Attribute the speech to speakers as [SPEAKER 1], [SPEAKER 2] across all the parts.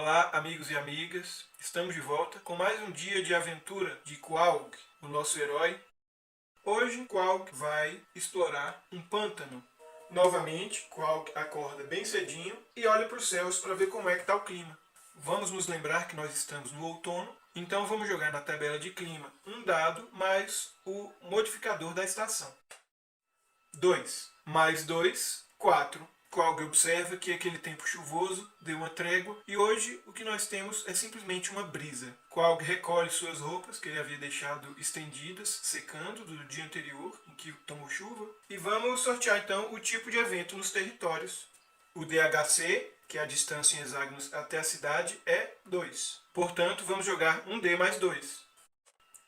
[SPEAKER 1] Olá, amigos e amigas. Estamos de volta com mais um dia de aventura de Qualg, o nosso herói. Hoje, Qualg vai explorar um pântano. Novamente, Qualg acorda bem cedinho e olha para os céus para ver como é que está o clima. Vamos nos lembrar que nós estamos no outono, então vamos jogar na tabela de clima um dado mais o modificador da estação. 2 mais 2, 4. Qualg observa que aquele tempo chuvoso deu uma trégua e hoje o que nós temos é simplesmente uma brisa. Qualg recolhe suas roupas que ele havia deixado estendidas, secando do dia anterior, em que tomou chuva, e vamos sortear então o tipo de evento nos territórios. O DHC, que é a distância em hexágonos até a cidade, é 2. Portanto, vamos jogar um D mais 2.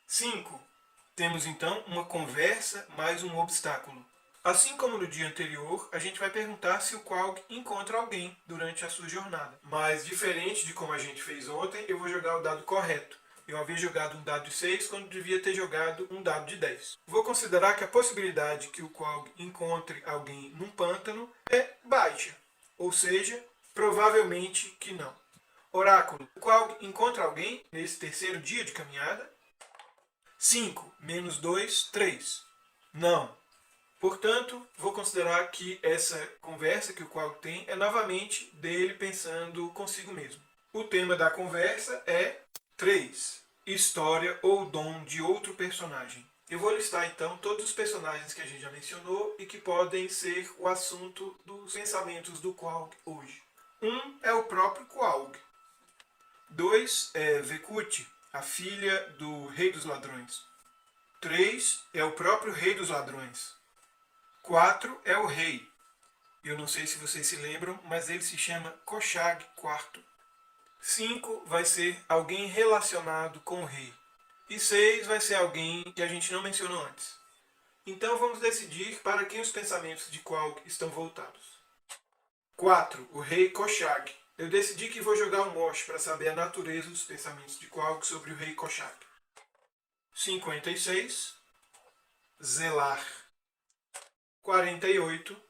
[SPEAKER 1] 5. Temos então uma conversa mais um obstáculo. Assim como no dia anterior, a gente vai perguntar se o Qualg encontra alguém durante a sua jornada. Mas diferente de como a gente fez ontem, eu vou jogar o dado correto. Eu havia jogado um dado de 6 quando devia ter jogado um dado de 10. Vou considerar que a possibilidade que o Qualg encontre alguém num pântano é baixa. Ou seja, provavelmente que não. Oráculo, o Qualg encontra alguém nesse terceiro dia de caminhada? 5 menos 2, 3. Não. Portanto, vou considerar que essa conversa que o Qualg tem é novamente dele pensando consigo mesmo. O tema da conversa é 3. História ou dom de outro personagem. Eu vou listar então todos os personagens que a gente já mencionou e que podem ser o assunto dos pensamentos do Qualg hoje. 1 é o próprio Qualg. 2 é Vekut, a filha do Rei dos Ladrões. 3 é o próprio Rei dos Ladrões. 4 é o rei. Eu não sei se vocês se lembram, mas ele se chama Koshag IV. 5 vai ser alguém relacionado com o rei. E 6 vai ser alguém que a gente não mencionou antes. Então vamos decidir para quem os pensamentos de Qualg estão voltados. 4. O rei Koshag. Eu decidi que vou jogar um Mosh para saber a natureza dos pensamentos de Qualg sobre o rei Koshag. 56. Zelar. 48.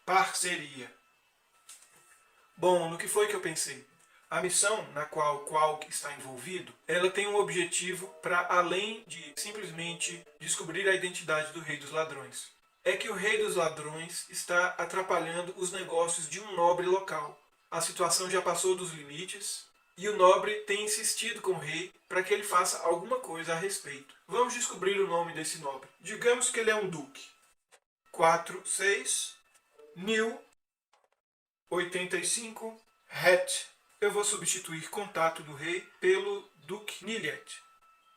[SPEAKER 1] Parceria. Bom, no que foi que eu pensei? A missão na qual Qualg está envolvido, ela tem um objetivo para além de simplesmente descobrir a identidade do Rei dos Ladrões. É que o Rei dos Ladrões está atrapalhando os negócios de um nobre local. A situação já passou dos limites e o nobre tem insistido com o rei para que ele faça alguma coisa a respeito. Vamos descobrir o nome desse nobre. Digamos que ele é um duque. 4, 6, Nil, 85, Het. Eu vou substituir contato do rei pelo Duque Niliet.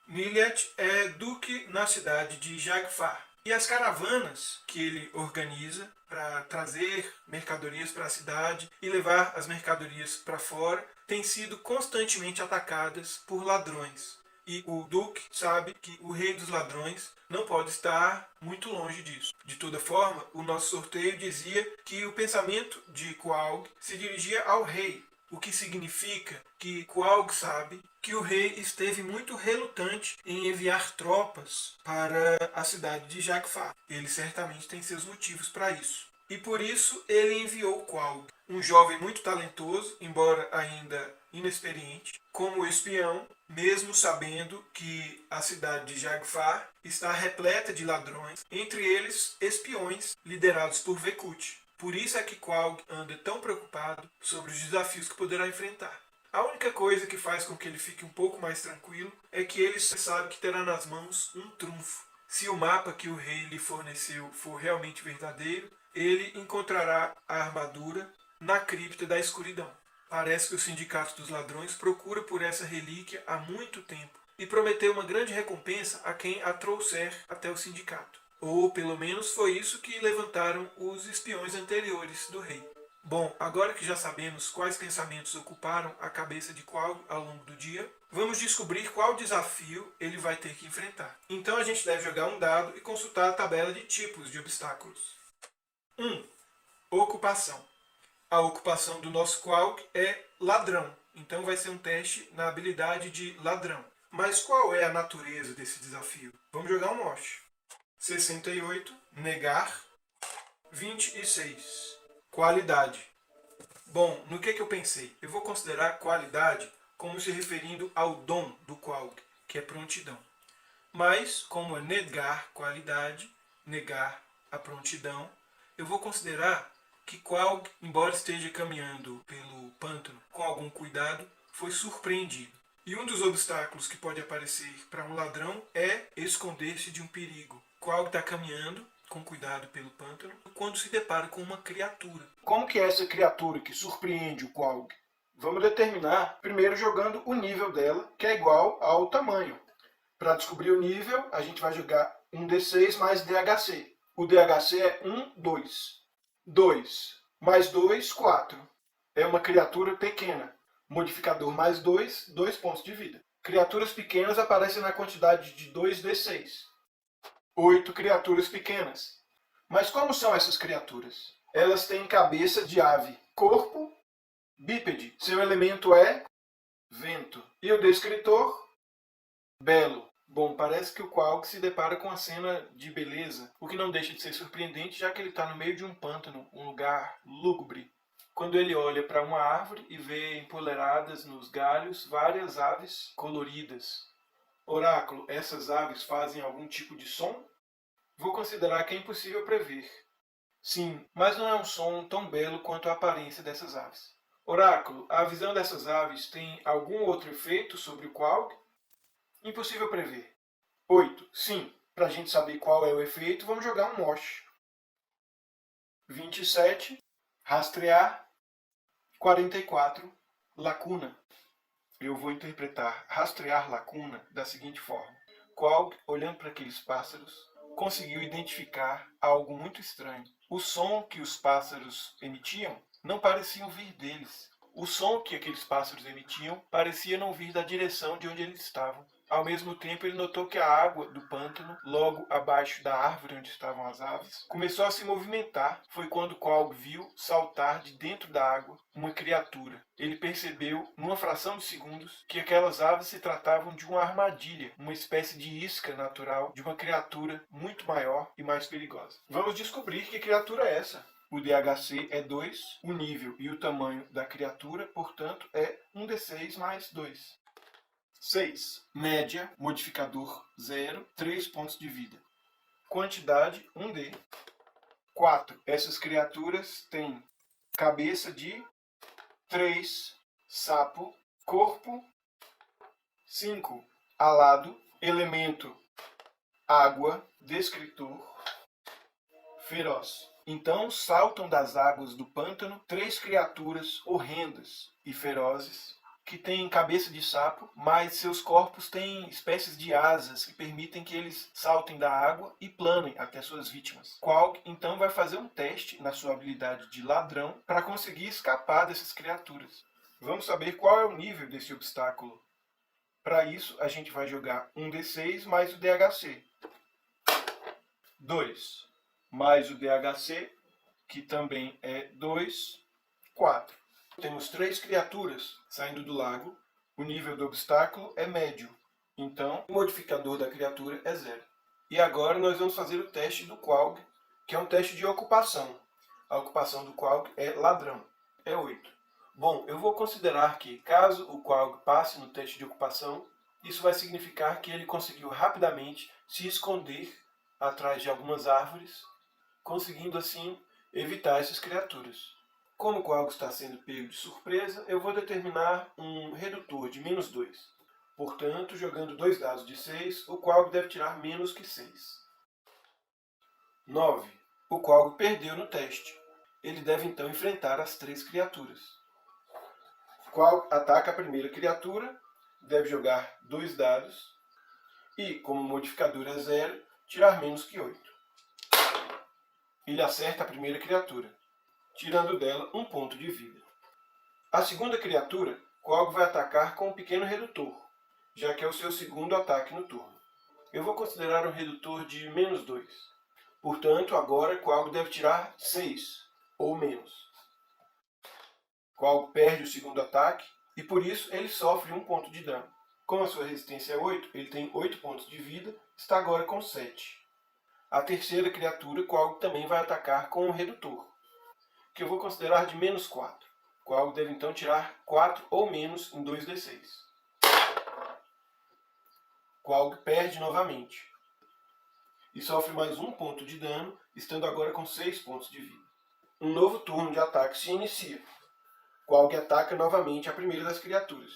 [SPEAKER 1] Niliet é duque na cidade de Jagfar. E as caravanas que ele organiza para trazer mercadorias para a cidade e levar as mercadorias para fora têm sido constantemente atacadas por ladrões. E o Duque sabe que o Rei dos Ladrões não pode estar muito longe disso. De toda forma, o nosso sorteio dizia que o pensamento de Qualg se dirigia ao rei, o que significa que Qualg sabe que o rei esteve muito relutante em enviar tropas para a cidade de Jagfar. Ele certamente tem seus motivos para isso. E por isso ele enviou Qualg, um jovem muito talentoso, embora ainda inexperiente, como espião, mesmo sabendo que a cidade de Jagfar está repleta de ladrões, entre eles espiões liderados por Vekut. Por isso é que Qualg anda tão preocupado sobre os desafios que poderá enfrentar. A única coisa que faz com que ele fique um pouco mais tranquilo é que ele sabe que terá nas mãos um trunfo. Se o mapa que o rei lhe forneceu for realmente verdadeiro, ele encontrará a armadura na cripta da escuridão. Parece que o Sindicato dos Ladrões procura por essa relíquia há muito tempo e prometeu uma grande recompensa a quem a trouxer até o sindicato. Ou pelo menos foi isso que levantaram os espiões anteriores do rei. Bom, agora que já sabemos quais pensamentos ocuparam a cabeça de Qualg ao longo do dia, vamos descobrir qual desafio ele vai ter que enfrentar. Então a gente deve jogar um dado e consultar a tabela de tipos de obstáculos. 1. Ocupação. A ocupação do nosso Qualg é ladrão, então vai ser um teste na habilidade de ladrão. Mas qual é a natureza desse desafio? Vamos jogar um Mosh. 68, negar. 26, qualidade. Bom, no que eu pensei? Eu vou considerar qualidade como se referindo ao dom do Qualg, que é prontidão. Mas, como é negar qualidade, negar a prontidão, eu vou considerar que Qualg, embora esteja caminhando pelo pântano com algum cuidado, foi surpreendido. E um dos obstáculos que pode aparecer para um ladrão é esconder-se de um perigo. Qualg está caminhando com cuidado pelo pântano quando se depara com uma criatura. Como que é essa criatura que surpreende o Qualg? Vamos determinar primeiro jogando o nível dela, que é igual ao tamanho. Para descobrir o nível, a gente vai jogar um D6 mais DHC. O DHC é 1, 2. 2 mais 2, 4. É uma criatura pequena. Modificador mais 2, 2 pontos de vida. Criaturas pequenas aparecem na quantidade de 2D6. 8 criaturas pequenas. Mas como são essas criaturas? Elas têm cabeça de ave, corpo bípede. Seu elemento é vento. E o descritor? Belo. Bom, parece que o Qualg se depara com a cena de beleza, o que não deixa de ser surpreendente, já que ele está no meio de um pântano, um lugar lúgubre. Quando ele olha para uma árvore e vê empoleiradas nos galhos várias aves coloridas. Oráculo, essas aves fazem algum tipo de som? Vou considerar que é impossível prever. Sim, mas não é um som tão belo quanto a aparência dessas aves. Oráculo, a visão dessas aves tem algum outro efeito sobre o Qualg? Impossível prever. 8. Sim, para a gente saber qual é o efeito, vamos jogar um Mosh. 27. Rastrear. 44. Lacuna. Eu vou interpretar rastrear lacuna da seguinte forma. Qualg, olhando para aqueles pássaros, conseguiu identificar algo muito estranho. O som que os pássaros emitiam não parecia vir deles. O som que aqueles pássaros emitiam parecia não vir da direção de onde eles estavam. Ao mesmo tempo, ele notou que a água do pântano, logo abaixo da árvore onde estavam as aves, começou a se movimentar. Foi quando Qualg viu saltar de dentro da água uma criatura. Ele percebeu, numa fração de segundos, que aquelas aves se tratavam de uma armadilha, uma espécie de isca natural de uma criatura muito maior e mais perigosa. Vamos descobrir que criatura é essa. O DHC é 2, o nível e o tamanho da criatura, portanto, é 1d6 mais 2. 6. Média, modificador 0, 3 pontos de vida. Quantidade 1D. 4. Essas criaturas têm cabeça de 3, sapo, corpo 5, alado, elemento água, descritor, feroz. Então saltam das águas do pântano 3 criaturas horrendas e ferozes que têm cabeça de sapo, mas seus corpos têm espécies de asas que permitem que eles saltem da água e planem até suas vítimas. Qualg então vai fazer um teste na sua habilidade de ladrão para conseguir escapar dessas criaturas. Vamos saber qual é o nível desse obstáculo. Para isso, a gente vai jogar um D6 mais o DHC. 2 mais o DHC, que também é 2, 4. Temos 3 criaturas saindo do lago. O nível do obstáculo é médio. Então, o modificador da criatura é 0. E agora nós vamos fazer o teste do Qualg, que é um teste de ocupação. A ocupação do Qualg é ladrão. É 8. Bom, eu vou considerar que, caso o Qualg passe no teste de ocupação, isso vai significar que ele conseguiu rapidamente se esconder atrás de algumas árvores, conseguindo assim evitar essas criaturas. Como o Qualg está sendo pego de surpresa, eu vou determinar um redutor de -2. Portanto, jogando 2 dados de 6, o Qualg deve tirar menos que 6. 9. O Qualg perdeu no teste. Ele deve então enfrentar as 3 criaturas. O Qualg ataca a primeira criatura, deve jogar 2 dados e, como o modificador é 0, tirar menos que 8. Ele acerta a primeira criatura, tirando dela 1 ponto de vida. A segunda criatura, Qualg vai atacar com um pequeno redutor, já que é o seu segundo ataque no turno. Eu vou considerar um redutor de -2. Portanto, agora Qualg deve tirar 6 ou menos. Qualg perde o segundo ataque e por isso ele sofre 1 ponto de dano. Como a sua resistência é 8, ele tem 8 pontos de vida, está agora com 7. A terceira criatura, Qualg também vai atacar com um redutor, que eu vou considerar de -4. Qualg deve então tirar 4 ou menos em 2d6. Qualg perde novamente e sofre mais um ponto de dano, estando agora com 6 pontos de vida. Um novo turno de ataque se inicia. Qualg ataca novamente a primeira das criaturas.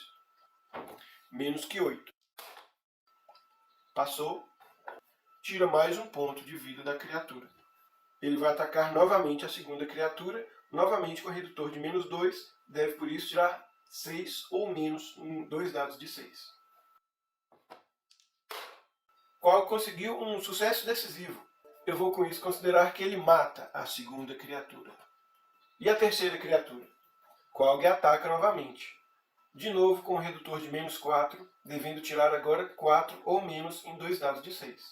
[SPEAKER 1] Menos que 8. Passou. Tira mais um ponto de vida da criatura. Ele vai atacar novamente a segunda criatura, novamente com redutor de menos 2, deve por isso tirar 6 ou menos em 2 dados de 6. Qual conseguiu um sucesso decisivo. Eu vou com isso considerar que ele mata a segunda criatura. E a terceira criatura? Qualg ataca novamente. De novo com o redutor de menos 4, devendo tirar agora 4 ou menos em 2 dados de 6.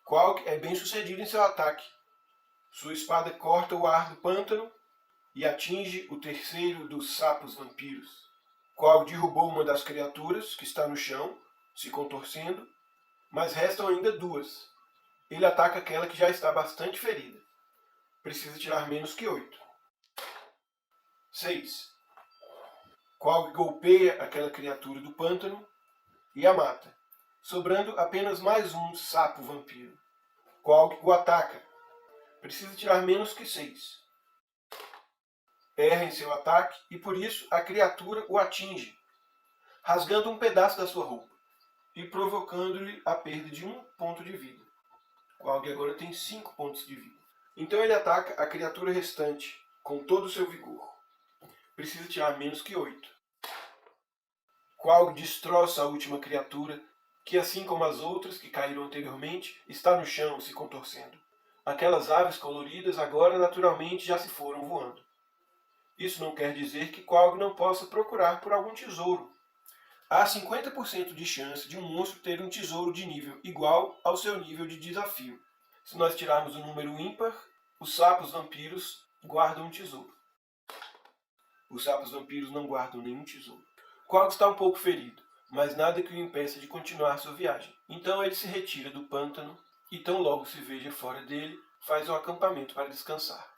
[SPEAKER 1] Qualg é bem sucedido em seu ataque. Sua espada corta o ar do pântano e atinge o terceiro dos sapos vampiros. Qualg derrubou uma das criaturas, que está no chão, se contorcendo, mas restam ainda 2. Ele ataca aquela que já está bastante ferida. Precisa tirar menos que 8. 6. Qualg golpeia aquela criatura do pântano e a mata, sobrando apenas mais um sapo vampiro. Qualg o ataca. Precisa tirar menos que 6. Erra em seu ataque e por isso a criatura o atinge, rasgando um pedaço da sua roupa e provocando-lhe a perda de 1 ponto de vida. Qualg agora tem 5 pontos de vida. Então ele ataca a criatura restante com todo o seu vigor. Precisa tirar menos que 8. Qualg destroça a última criatura, que assim como as outras que caíram anteriormente, está no chão se contorcendo. Aquelas aves coloridas agora naturalmente já se foram voando. Isso não quer dizer que Qualg não possa procurar por algum tesouro. Há 50% de chance de um monstro ter um tesouro de nível igual ao seu nível de desafio. Se nós tirarmos um número ímpar, os sapos vampiros guardam um tesouro. Os sapos vampiros não guardam nenhum tesouro. Qualg está um pouco ferido, mas nada que o impeça de continuar sua viagem. Então ele se retira do pântano e tão logo se veja fora dele, faz um acampamento para descansar.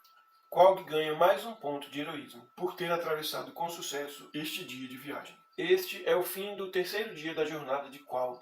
[SPEAKER 1] Qualg ganha mais um ponto de heroísmo por ter atravessado com sucesso este dia de viagem. Este é o fim do terceiro dia da jornada de Qualg.